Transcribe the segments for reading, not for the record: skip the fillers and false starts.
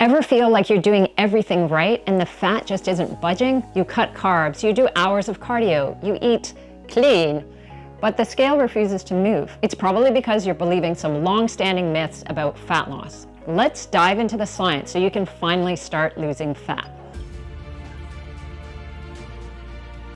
Ever feel like you're doing everything right and the fat just isn't budging? You cut carbs, you do hours of cardio, you eat clean, but the scale refuses to move. It's probably because you're believing some long-standing myths about fat loss. Let's dive into the science so you can finally start losing fat.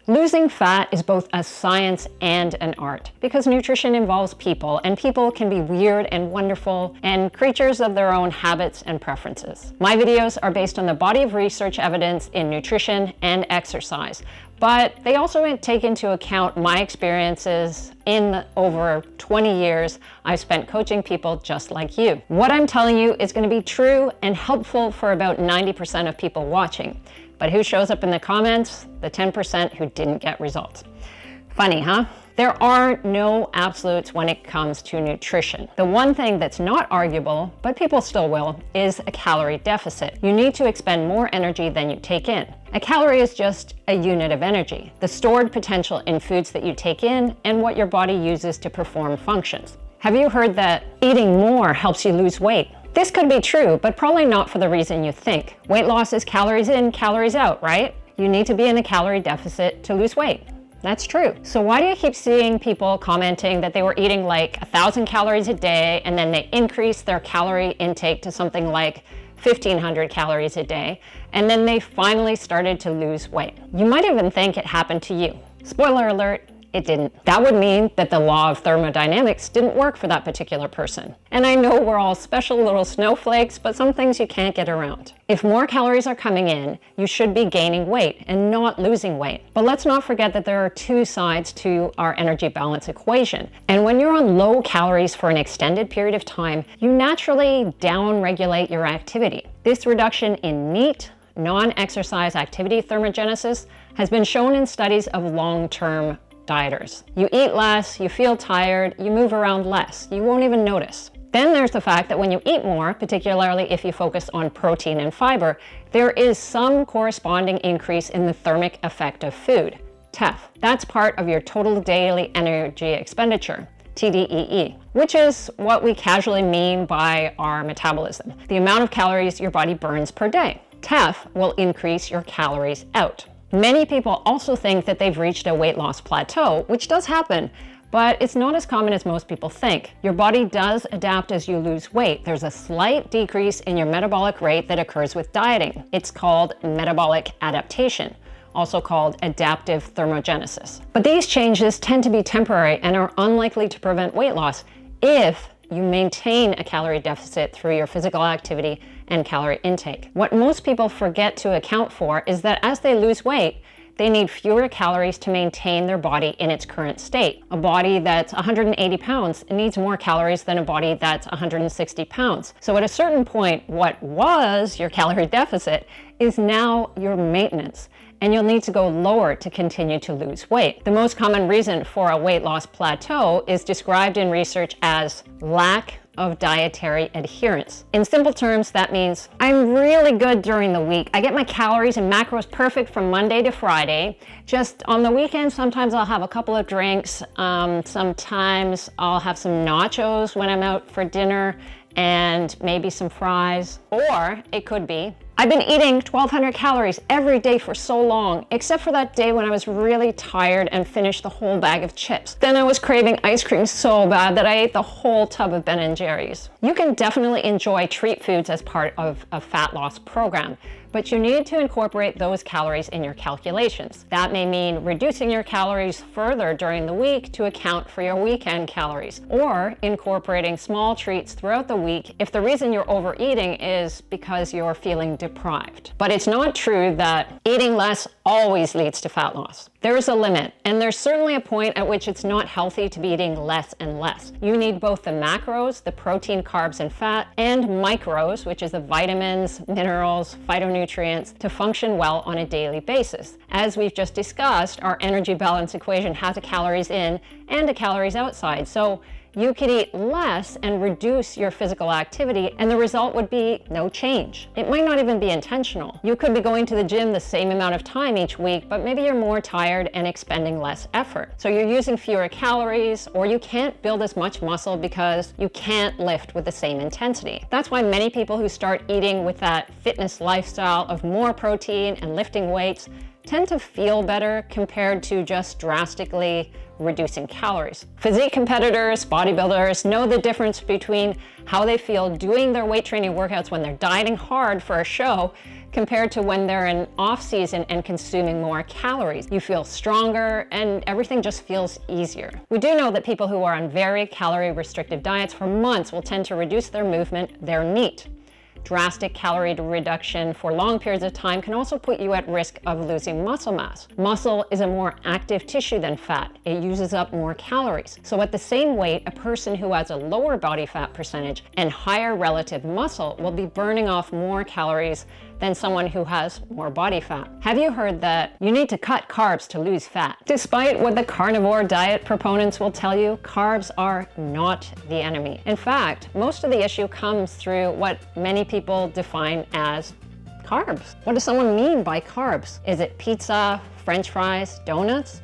Losing fat is both a science and an art because nutrition involves people, and people can be weird and wonderful and creatures of their own habits and preferences. My videos are based on the body of research evidence in nutrition and exercise, but they also take into account my experiences in over 20 years I've spent coaching people just like you. What I'm telling you is going to be true and helpful for about 90% of people watching. But who shows up in the comments? The 10% who didn't get results. Funny, huh? There are no absolutes when it comes to nutrition. The one thing that's not arguable, but people still will, is a calorie deficit. You need to expend more energy than you take in. A calorie is just a unit of energy, the stored potential in foods that you take in and what your body uses to perform functions. Have you heard that eating more helps you lose weight? This could be true, but probably not for the reason you think. Weight loss is calories in, calories out, right? You need to be in a calorie deficit to lose weight. That's true. So why do you keep seeing people commenting that they were eating like 1,000 calories a day and then they increased their calorie intake to something like 1,500 calories a day, and then they finally started to lose weight? You might even think it happened to you. Spoiler alert, it didn't. That would mean that the law of thermodynamics didn't work for that particular person. And I know we're all special little snowflakes, but some things you can't get around. If more calories are coming in, you should be gaining weight and not losing weight. But let's not forget that there are two sides to our energy balance equation. And when you're on low calories for an extended period of time, you naturally down-regulate your activity. This reduction in NEAT, non-exercise activity thermogenesis, has been shown in studies of long-term dieters. You eat less, you feel tired, you move around less. You won't even notice. Then there's the fact that when you eat more, particularly if you focus on protein and fiber, there is some corresponding increase in the thermic effect of food, TEF. That's part of your total daily energy expenditure, TDEE, which is what we casually mean by our metabolism, the amount of calories your body burns per day. TEF will increase your calories out. Many people also think that they've reached a weight loss plateau, which does happen, but it's not as common as most people think. Your body does adapt as you lose weight. There's a slight decrease in your metabolic rate that occurs with dieting. It's called metabolic adaptation, also called adaptive thermogenesis. But these changes tend to be temporary and are unlikely to prevent weight loss if you maintain a calorie deficit through your physical activity and calorie intake. What most people forget to account for is that as they lose weight, they need fewer calories to maintain their body in its current state. A body that's 180 pounds needs more calories than a body that's 160 pounds. So at a certain point, what was your calorie deficit is now your maintenance, and you'll need to go lower to continue to lose weight. The most common reason for a weight loss plateau is described in research as lack of dietary adherence. In simple terms, that means I'm really good during the week. I get my calories and macros perfect from Monday to Friday. Just on the weekend, sometimes I'll have a couple of drinks. Sometimes I'll have some nachos when I'm out for dinner and maybe some fries. Or it could be, I've been eating 1,200 calories every day for so long, except for that day when I was really tired and finished the whole bag of chips. Then I was craving ice cream so bad that I ate the whole tub of Ben & Jerry's. You can definitely enjoy treat foods as part of a fat loss program, but you need to incorporate those calories in your calculations. That may mean reducing your calories further during the week to account for your weekend calories, or incorporating small treats throughout the week if the reason you're overeating is because you're feeling deprived. But it's not true that eating less always leads to fat loss. There is a limit, and there's certainly a point at which it's not healthy to be eating less and less. You need both the macros, the protein, carbs, and fat, and micros, which is the vitamins, minerals, phytonutrients, to function well on a daily basis. As we've just discussed, our energy balance equation has a calories in and a calories outside. So You could eat less and reduce your physical activity, and the result would be no change. It might not even be intentional. You could be going to the gym the same amount of time each week, but maybe you're more tired and expending less effort. So you're using fewer calories, or you can't build as much muscle because you can't lift with the same intensity. That's why many people who start eating with that fitness lifestyle of more protein and lifting weights tend to feel better compared to just drastically reducing calories. Physique competitors, bodybuilders know the difference between how they feel doing their weight training workouts when they're dieting hard for a show compared to when they're in off season and consuming more calories. You feel stronger and everything just feels easier. We do know that people who are on very calorie restrictive diets for months will tend to reduce their movement, their NEAT. Drastic calorie reduction for long periods of time can also put you at risk of losing muscle mass. Muscle is a more active tissue than fat. It uses up more calories. So at the same weight, a person who has a lower body fat percentage and higher relative muscle will be burning off more calories than someone who has more body fat. Have you heard that you need to cut carbs to lose fat? Despite what the carnivore diet proponents will tell you, carbs are not the enemy. In fact, most of the issue comes through what many people define as carbs. What does someone mean by carbs? Is it pizza, French fries, donuts?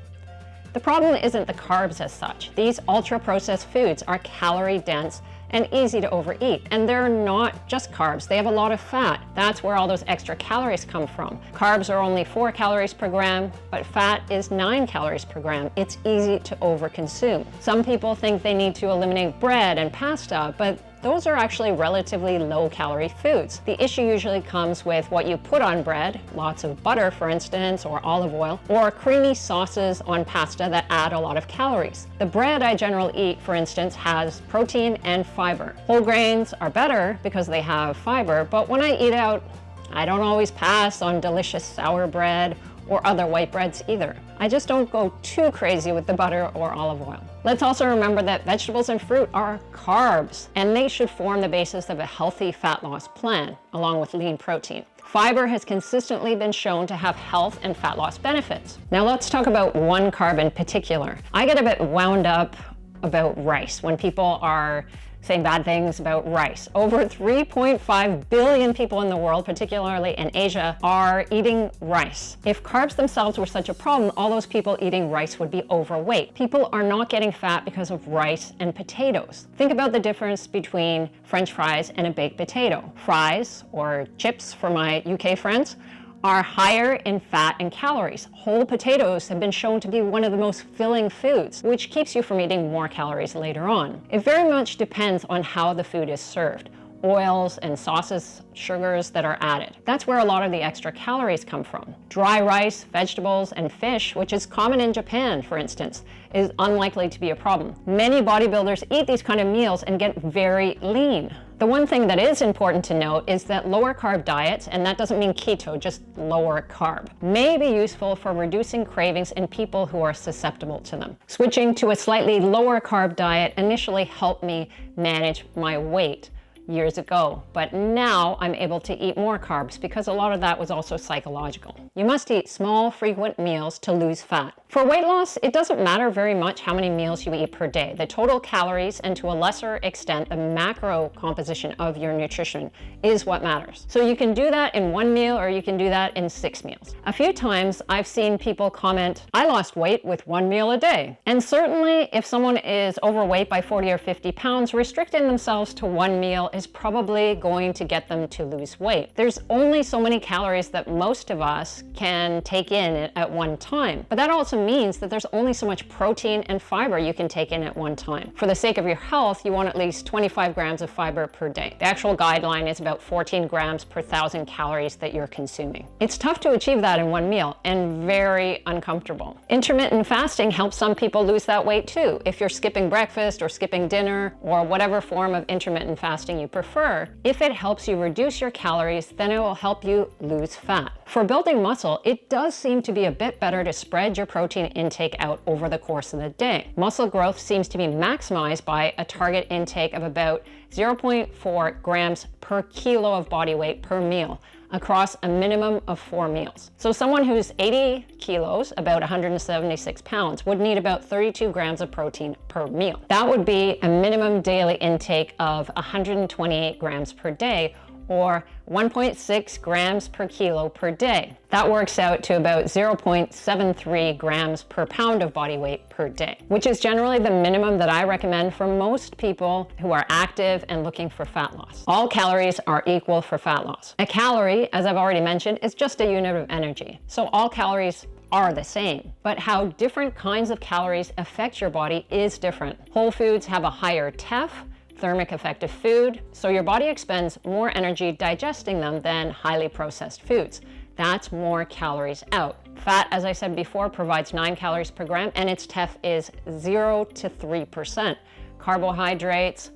The problem isn't the carbs as such. These ultra-processed foods are calorie dense and easy to overeat. And they're not just carbs, they have a lot of fat. That's where all those extra calories come from. Carbs are only 4 calories per gram, but fat is 9 calories per gram. It's easy to overconsume. Some people think they need to eliminate bread and pasta, but those are actually relatively low-calorie foods. The issue usually comes with what you put on bread, lots of butter, for instance, or olive oil, or creamy sauces on pasta that add a lot of calories. The bread I generally eat, for instance, has protein and fiber. Whole grains are better because they have fiber, but when I eat out, I don't always pass on delicious sour bread or other white breads either. I just don't go too crazy with the butter or olive oil. Let's also remember that vegetables and fruit are carbs, and they should form the basis of a healthy fat loss plan, along with lean protein. Fiber has consistently been shown to have health and fat loss benefits. Now let's talk about one carb in particular. I get a bit wound up about rice when people are saying bad things about rice. Over 3.5 billion people in the world, particularly in Asia, are eating rice. If carbs themselves were such a problem, all those people eating rice would be overweight. People are not getting fat because of rice and potatoes. Think about the difference between French fries and a baked potato. Fries, or chips for my UK friends, are higher in fat and calories. Whole potatoes have been shown to be one of the most filling foods, which keeps you from eating more calories later on. It very much depends on how the food is served. Oils and sauces, sugars that are added. That's where a lot of the extra calories come from. Dry rice, vegetables, and fish, which is common in Japan, for instance, is unlikely to be a problem. Many bodybuilders eat these kind of meals and get very lean. The one thing that is important to note is that lower carb diets, and that doesn't mean keto, just lower carb, may be useful for reducing cravings in people who are susceptible to them. Switching to a slightly lower carb diet initially helped me manage my weight years ago, but now I'm able to eat more carbs because a lot of that was also psychological. You must eat small, frequent meals to lose fat. For weight loss, it doesn't matter very much how many meals you eat per day. The total calories and to a lesser extent the macro composition of your nutrition is what matters. So you can do that in one meal or you can do that in 6 meals. A few times I've seen people comment, I lost weight with 1 meal a day. And certainly if someone is overweight by 40 or 50 pounds, restricting themselves to 1 meal is probably going to get them to lose weight. There's only so many calories that most of us can take in at one time, but that also means that there's only so much protein and fiber you can take in at one time. For the sake of your health, you want at least 25 grams of fiber per day. The actual guideline is about 14 grams per 1,000 calories that you're consuming. It's tough to achieve that in one meal and very uncomfortable. Intermittent fasting helps some people lose that weight too. If you're skipping breakfast or skipping dinner or whatever form of intermittent fasting you prefer, if it helps you reduce your calories, then it will help you lose fat. For building muscle, it does seem to be a bit better to spread your protein intake out over the course of the day. Muscle growth seems to be maximized by a target intake of about 0.4 grams per kilo of body weight per meal across a minimum of 4 meals. So someone who's 80 kilos, about 176 pounds, would need about 32 grams of protein per meal. That would be a minimum daily intake of 128 grams per day, or 1.6 grams per kilo per day. That works out to about 0.73 grams per pound of body weight per day, which is generally the minimum that I recommend for most people who are active and looking for fat loss. All calories are equal for fat loss. A calorie, as I've already mentioned, is just a unit of energy. So all calories are the same, but how different kinds of calories affect your body is different. Whole foods have a higher TEF, thermic effective food, so your body expends more energy digesting them than highly processed foods. That's more calories out. Fat, as I said before, provides 9 calories per gram, and its TEF is 0 to 3%. Carbohydrates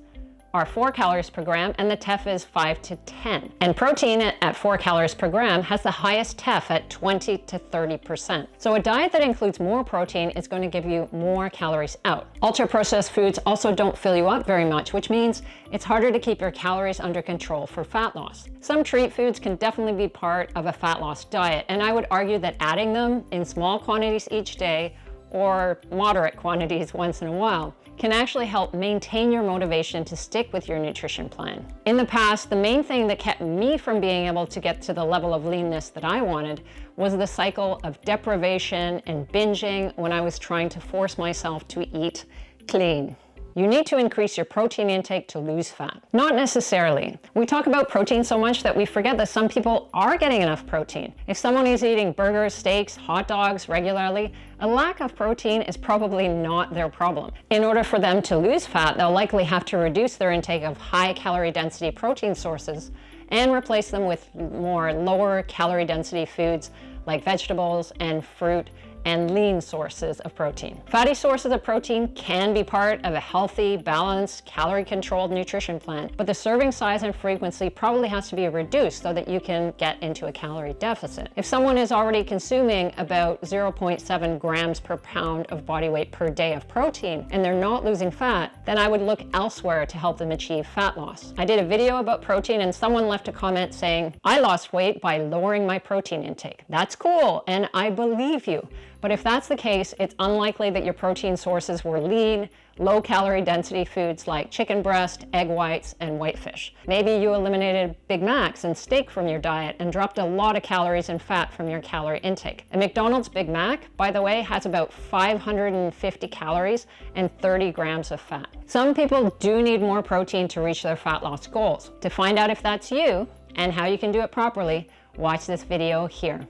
are 4 calories per gram, and the TEF is 5 to 10. And protein at 4 calories per gram has the highest TEF at 20 to 30%. So a diet that includes more protein is going to give you more calories out. Ultra-processed foods also don't fill you up very much, which means it's harder to keep your calories under control for fat loss. Some treat foods can definitely be part of a fat loss diet, and I would argue that adding them in small quantities each day or moderate quantities once in a while can actually help maintain your motivation to stick with your nutrition plan. In the past, the main thing that kept me from being able to get to the level of leanness that I wanted was the cycle of deprivation and binging when I was trying to force myself to eat clean. You need to increase your protein intake to lose fat. Not necessarily. We talk about protein so much that we forget that some people are getting enough protein. If someone is eating burgers, steaks, hot dogs regularly, a lack of protein is probably not their problem. In order for them to lose fat, they'll likely have to reduce their intake of high calorie density protein sources and replace them with more lower calorie density foods like vegetables and fruit and lean sources of protein. Fatty sources of protein can be part of a healthy, balanced, calorie-controlled nutrition plan, but the serving size and frequency probably has to be reduced so that you can get into a calorie deficit. If someone is already consuming about 0.7 grams per pound of body weight per day of protein and they're not losing fat, then I would look elsewhere to help them achieve fat loss. I did a video about protein and someone left a comment saying, "I lost weight by lowering my protein intake." That's cool, and I believe you. But if that's the case, it's unlikely that your protein sources were lean, low calorie density foods like chicken breast, egg whites, and whitefish. Maybe you eliminated Big Macs and steak from your diet and dropped a lot of calories and fat from your calorie intake. A McDonald's Big Mac, by the way, has about 550 calories and 30 grams of fat. Some people do need more protein to reach their fat loss goals. To find out if that's you and how you can do it properly, watch this video here.